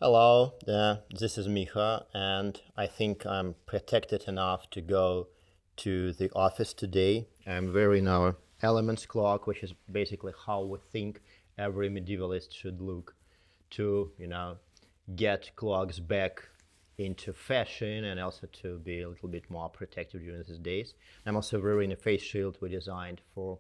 Hello, this is Micha, and I think I'm protected enough to go to the office today. I'm wearing our elements clock, which is basically how we think every medievalist should look to, get clocks back into fashion and also to be a little bit more protective during these days. I'm also wearing a face shield we designed for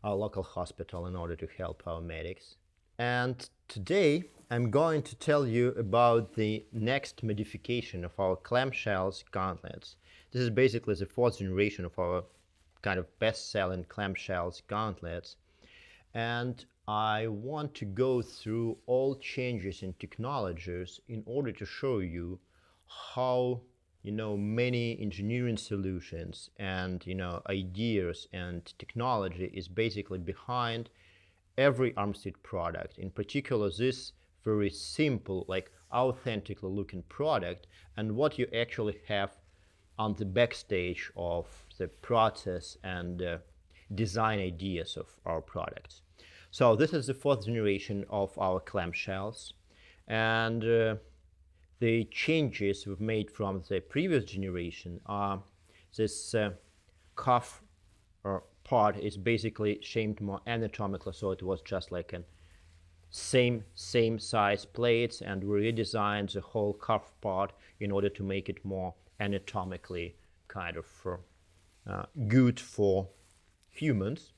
our local hospital in order to help our medics. And today I'm going to tell you about the next modification of our clamshells gauntlets. This is basically the fourth generation of our kind of best-selling clamshells gauntlets. And I want to go through all changes in technologies in order to show you how many engineering solutions and ideas and technology is basically behind every ArmStreet product. In particular, this very simple, like authentically looking product, and what you actually have on the backstage of the process and design ideas of our products. So this is the fourth generation of our clamshells, and the changes we've made from the previous generation are this cuff part is basically shaped more anatomically, so it was just like a same size plates, and we redesigned the whole cuff part in order to make it more anatomically kind of good for humans.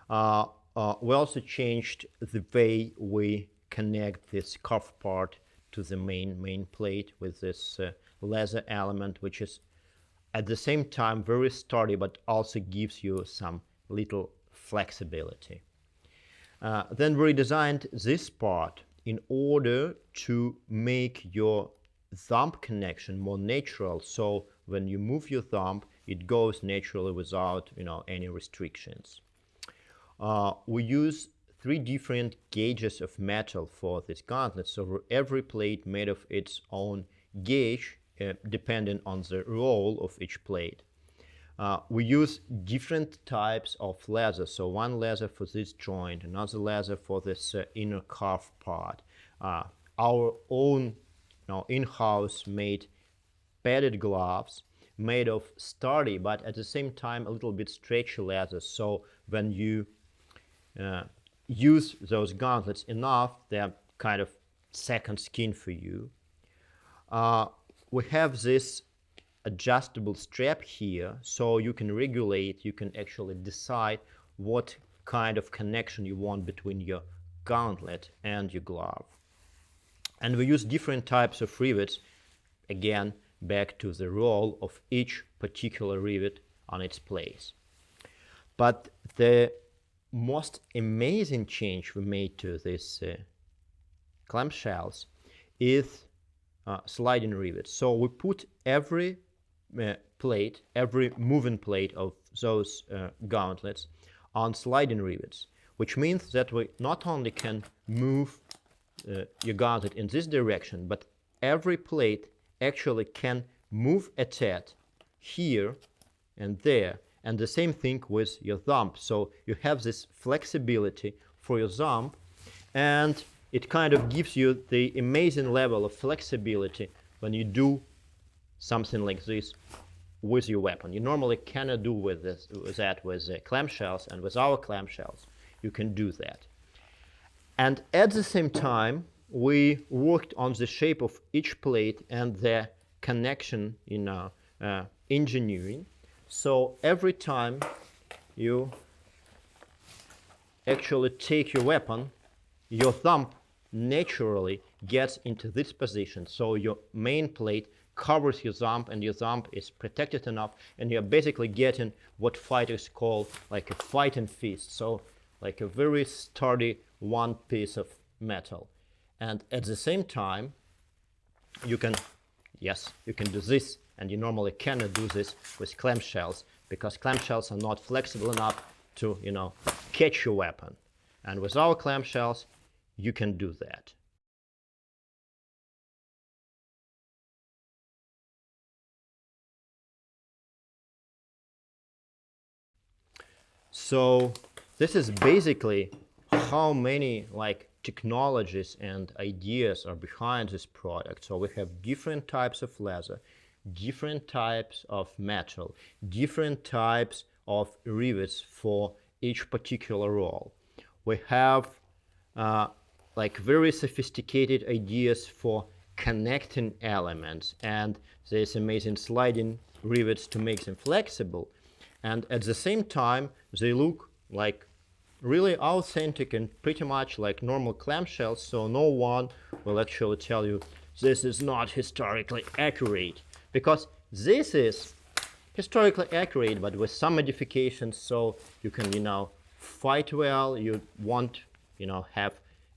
We also changed the way we connect this cuff part to the main plate with this leather element, which is at the same time very sturdy but also gives you some little flexibility. Then we redesigned this part in order to make your thumb connection more natural, so when you move your thumb it goes naturally without any restrictions. We use 3 different gauges of metal for this gauntlet, so every plate made of its own gauge depending on the roll of each plate. We use different types of leather, so one leather for this joint, another leather for this inner cuff part. Our own in-house made padded gloves made of sturdy but at the same time a little bit stretchy leather, so when you use those gauntlets enough, they're kind of second skin for you. We have this adjustable strap here, so you can regulate, you can actually decide what kind of connection you want between your gauntlet and your glove. And we use different types of rivets, again back to the roll of each particular rivet on its place. But the most amazing change we made to this clamshells is sliding rivets. So we put every plate, every moving plate of those gauntlets on sliding rivets, which means that we not only can move your gauntlet in this direction, but every plate actually can move a tad here and there, and the same thing with your thumb. So you have this flexibility for your thumb, and it kind of gives you the amazing level of flexibility when you do something like this with your weapon. You normally cannot do with that with clamshells, and with our clamshells you can do that. And at the same time we worked on the shape of each plate and the connection in engineering. So every time you actually take your weapon, your thumb naturally gets into this position, so your main plate covers your thumb and your thumb is protected enough, and you're basically getting what fighters call like a fighting fist, so like a very sturdy one piece of metal. And at the same time you can do this, and you normally cannot do this with clamshells because clamshells are not flexible enough to catch your weapon, and with our clamshells you can do that. So this is basically how many like technologies and ideas are behind this product. So we have different types of leather, different types of metal, different types of rivets for each particular role. We have like very sophisticated ideas for connecting elements, and there's amazing sliding rivets to make them flexible. And at the same time, they look like really authentic and pretty much like normal clamshells, so no one will actually tell you this is not historically accurate, because this is historically accurate but with some modifications, so you can, you know, fight well. You won't, you know, have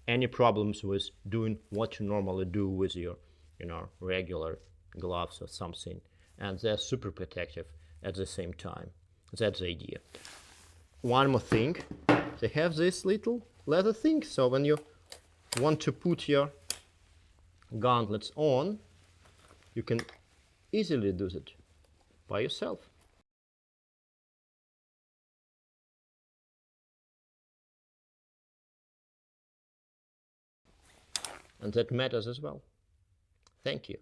any problems with doing what you normally do with your, you know, regular gloves or something, and they're super protective at the same time. That's the idea. One more thing, they have this little leather thing, so when you want to put your gauntlets on, you can easily do it by yourself. And that matters as well. Thank you.